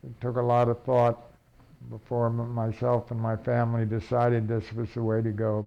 It took a lot of thought before myself and my family decided this was the way to go.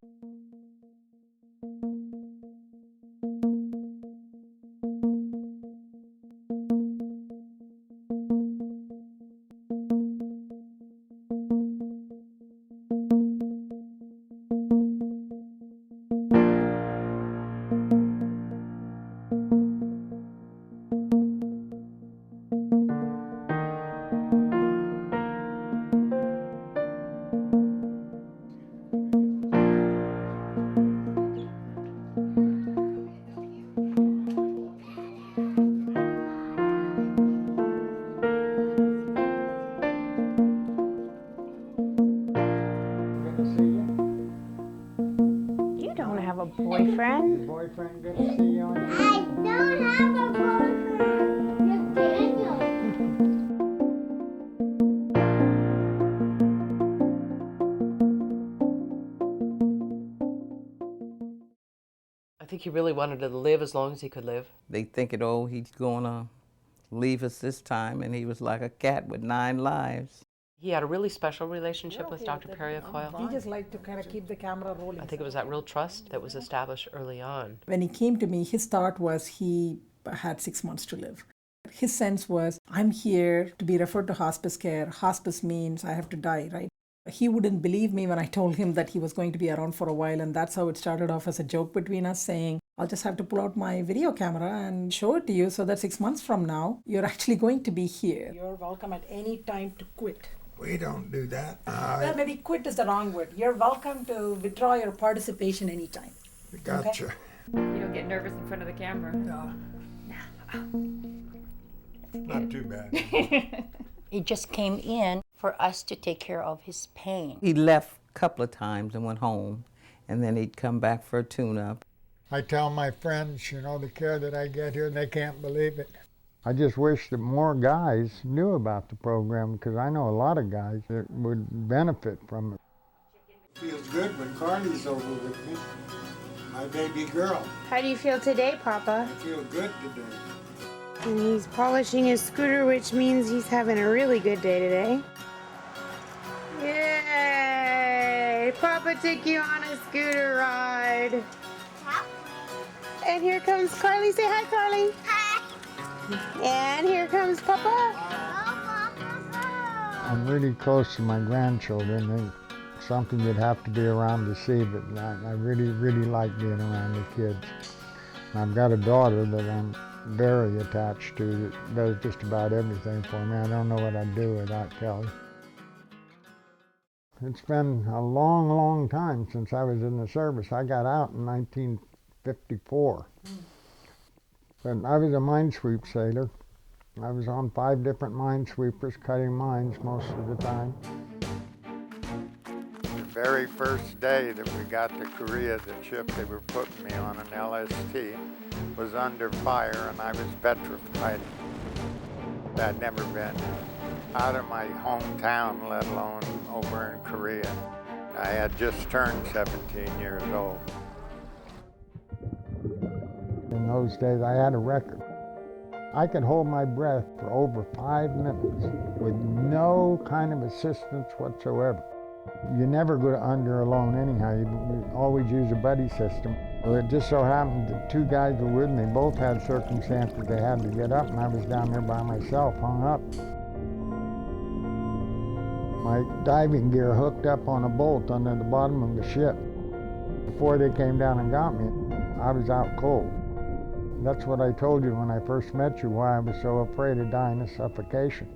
You don't have a boyfriend. Boyfriend, good to see you on I don't have a boyfriend. You're Daniel. I think he really wanted to live as long as he could live. They thinking, oh, he's gonna leave us this time, and he was like a cat with 9 lives. He had a really special relationship with Dr. Perry-Coyle. He just liked to kind of keep the camera rolling. I think it was that real trust that was established early on. When he came to me, his thought was he had 6 months to live. His sense was, I'm here to be referred to hospice care. Hospice means I have to die, right? He wouldn't believe me when I told him that he was going to be around for a while, and that's how it started off as a joke between us, saying, I'll just have to pull out my video camera and show it to you so that 6 months from now, you're actually going to be here. You're welcome at any time to quit. We don't do that. Well, maybe quit is the wrong word. You're welcome to withdraw your participation anytime. Gotcha. Okay. You don't get nervous in front of the camera. No. Not too bad. He just came in for us to take care of his pain. He left a couple of times and went home, and then he'd come back for a tune-up. I tell my friends, the care that I get here, and they can't believe it. I just wish that more guys knew about the program, because I know a lot of guys that would benefit from it. Feels good when Carly's over with me, my baby girl. How do you feel today, Papa? I feel good today. And he's polishing his scooter, which means he's having a really good day today. Yay! Papa took you on a scooter ride. And here comes Carly. Say hi, Carly. Hi. And here comes Papa. I'm really close to my grandchildren, and something you'd have to be around to see, but I really, really like being around the kids. And I've got a daughter that I'm very attached to that does just about everything for me. I don't know what I'd do without Kelly. It's been a long, long time since I was in the service. I got out in 1954. But I was a minesweep sailor. I was on 5 different minesweepers, cutting mines most of the time. The very first day that we got to Korea, the ship they were putting me on, an LST, was under fire, and I was petrified. I'd never been out of my hometown, let alone over in Korea. I had just turned 17 years old. In those days, I had a record. I could hold my breath for over 5 minutes with no kind of assistance whatsoever. You never go under alone anyhow. You always use a buddy system. Well, it just so happened that 2 guys were with me. Both had circumstances they had to get up, and I was down there by myself, hung up. My diving gear hooked up on a bolt under the bottom of the ship. Before they came down and got me, I was out cold. That's what I told you when I first met you, why I was so afraid of dying of suffocation.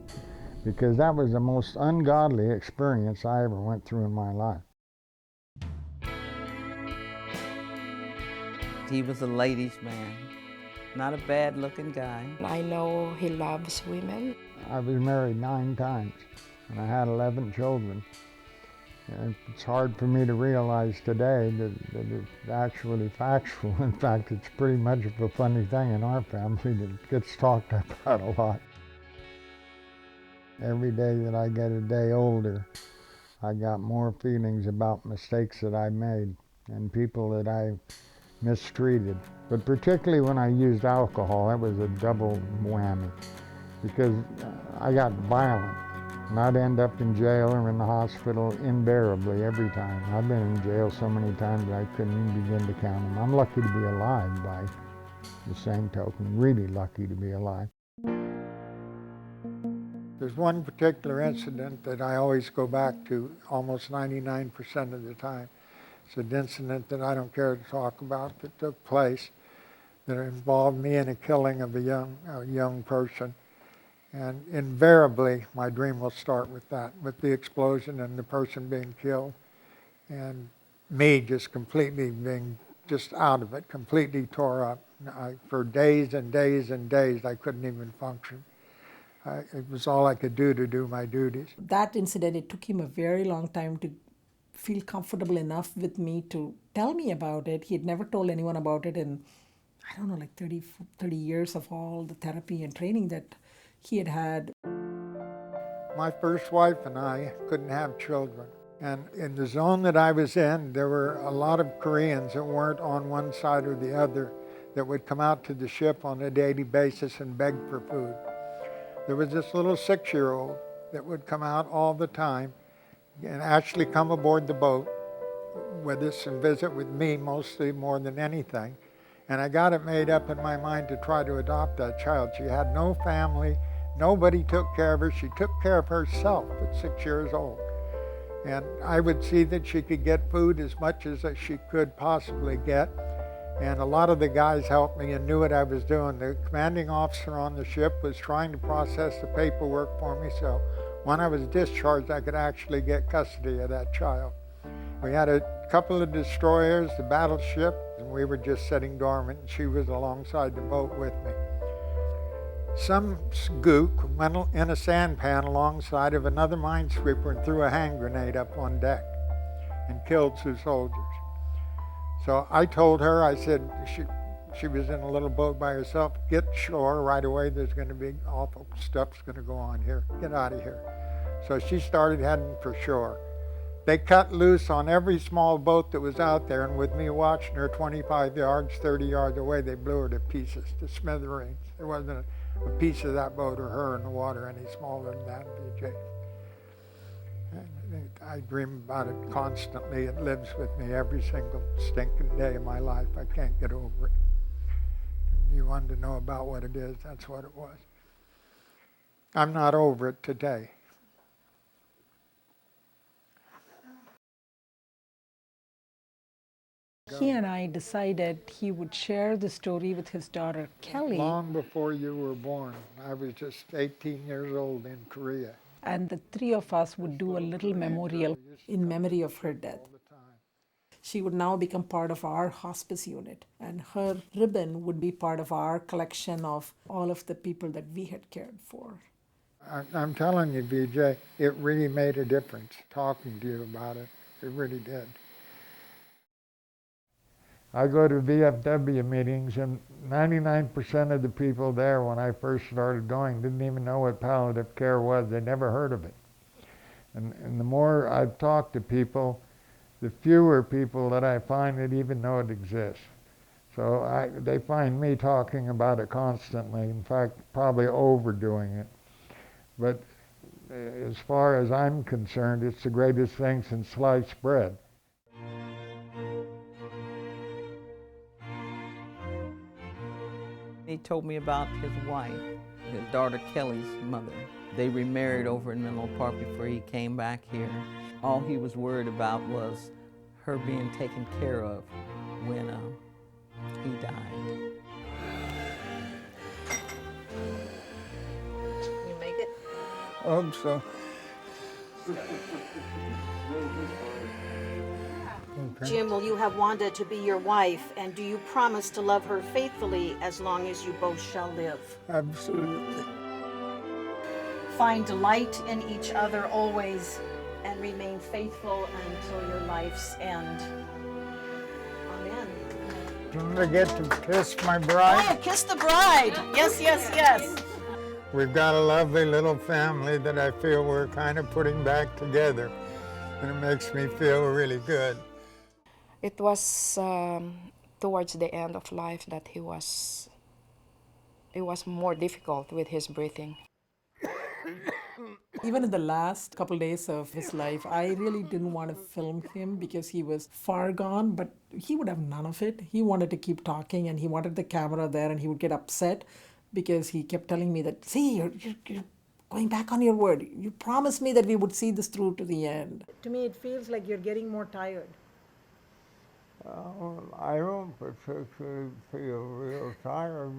Because that was the most ungodly experience I ever went through in my life. He was a ladies' man, not a bad-looking guy. I know he loves women. I was married 9 times, and I had 11 children. And it's hard for me to realize today that it's actually factual. In fact, it's pretty much of a funny thing in our family that gets talked about a lot. Every day that I get a day older, I got more feelings about mistakes that I made and people that I mistreated. But particularly when I used alcohol, that was a double whammy, because I got violent. And I'd end up in jail or in the hospital invariably every time. I've been in jail so many times that I couldn't even begin to count them. I'm lucky to be alive by the same token, really lucky to be alive. There's one particular incident that I always go back to almost 99% of the time. It's an incident that I don't care to talk about that took place that involved me in a killing of a young person. And invariably, my dream will start with that, with the explosion and the person being killed, and me just completely being just out of it, completely tore up. For days and days and days, I couldn't even function. It was all I could do to do my duties. That incident, it took him a very long time to feel comfortable enough with me to tell me about it. He had never told anyone about it in, I don't know, like 30 years of all the therapy and training that he had had. My first wife and I couldn't have children. And in the zone that I was in, there were a lot of Koreans that weren't on one side or the other that would come out to the ship on a daily basis and beg for food. There was this little 6-year-old that would come out all the time and actually come aboard the boat with us and visit with me mostly more than anything. And I got it made up in my mind to try to adopt that child. She had no family. Nobody took care of her. She took care of herself at 6 years old. And I would see that she could get food as much as she could possibly get. And a lot of the guys helped me and knew what I was doing. The commanding officer on the ship was trying to process the paperwork for me, so when I was discharged, I could actually get custody of that child. We had a couple of destroyers, the battleship, and we were just sitting dormant, and she was alongside the boat with me. Some gook went in a sampan alongside of another minesweeper and threw a hand grenade up on deck and killed 2 soldiers. So I told her, I said, she was in a little boat by herself, get shore right away, there's going to be awful stuff's going to go on here, get out of here. So she started heading for shore. They cut loose on every small boat that was out there, and with me watching her 25 yards, 30 yards away, they blew her to pieces, to smithereens. There wasn't a piece of that boat or her in the water any smaller than that, BJ. I dream about it constantly. It lives with me every single stinking day of my life. I can't get over it. You wanted to know about what it is, that's what it was. I'm not over it today. He and I decided he would share the story with his daughter, Kelly. Long before you were born. I was just 18 years old in Korea. And the 3 of us would do a little memorial in memory of her death. She would now become part of our hospice unit, and her ribbon would be part of our collection of all of the people that we had cared for. I'm telling you, BJ, it really made a difference talking to you about it. It really did. I go to VFW meetings, and 99% of the people there when I first started going didn't even know what palliative care was. They never heard of it. And the more I've talked to people, the fewer people that I find that even know it exists. So they find me talking about it constantly, in fact, probably overdoing it. But as far as I'm concerned, it's the greatest thing since sliced bread. He told me about his wife, his daughter Kelly's mother. They remarried over in Menlo Park before he came back here. All he was worried about was her being taken care of when he died. You make it? I hope so. Jim, will you have Wanda to be your wife, and do you promise to love her faithfully as long as you both shall live? Absolutely. Find delight in each other always, and remain faithful until your life's end. Amen. Don't forget to kiss my bride. Oh, kiss the bride. Yes, yes, yes. We've got a lovely little family that I feel we're kind of putting back together, and it makes me feel really good. It was towards the end of life that it was more difficult with his breathing. Even in the last couple days of his life, I really didn't want to film him because he was far gone, but he would have none of it. He wanted to keep talking and he wanted the camera there, and he would get upset because he kept telling me that, see, you're going back on your word. You promised me that we would see this through to the end. To me, it feels like you're getting more tired. I don't particularly feel real tired.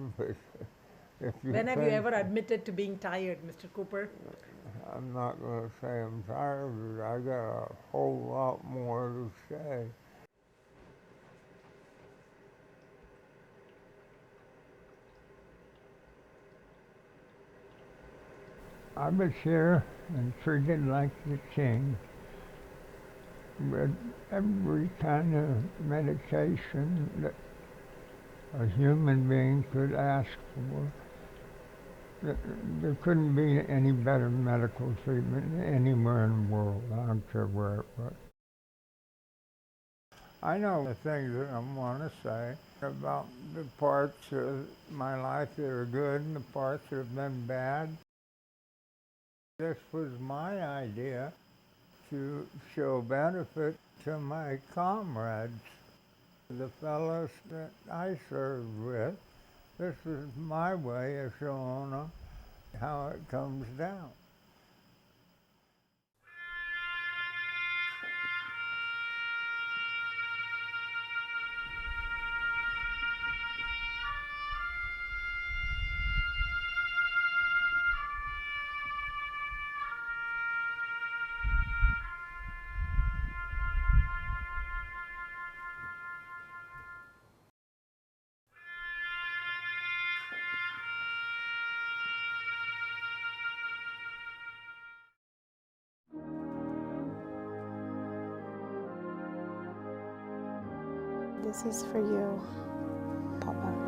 If you When have you ever admitted to being tired, Mr. Cooper? I'm not going to say I'm tired, but I got a whole lot more to say. I was here and treated like the king, with every kind of medication that a human being could ask for. There couldn't be any better medical treatment anywhere in the world. I don't care where it was. I know the things that I want to say about the parts of my life that are good and the parts that have been bad. This was my idea to show benefit to my comrades, the fellows that I served with. This is my way of showing them how it comes down. This is for you, Papa.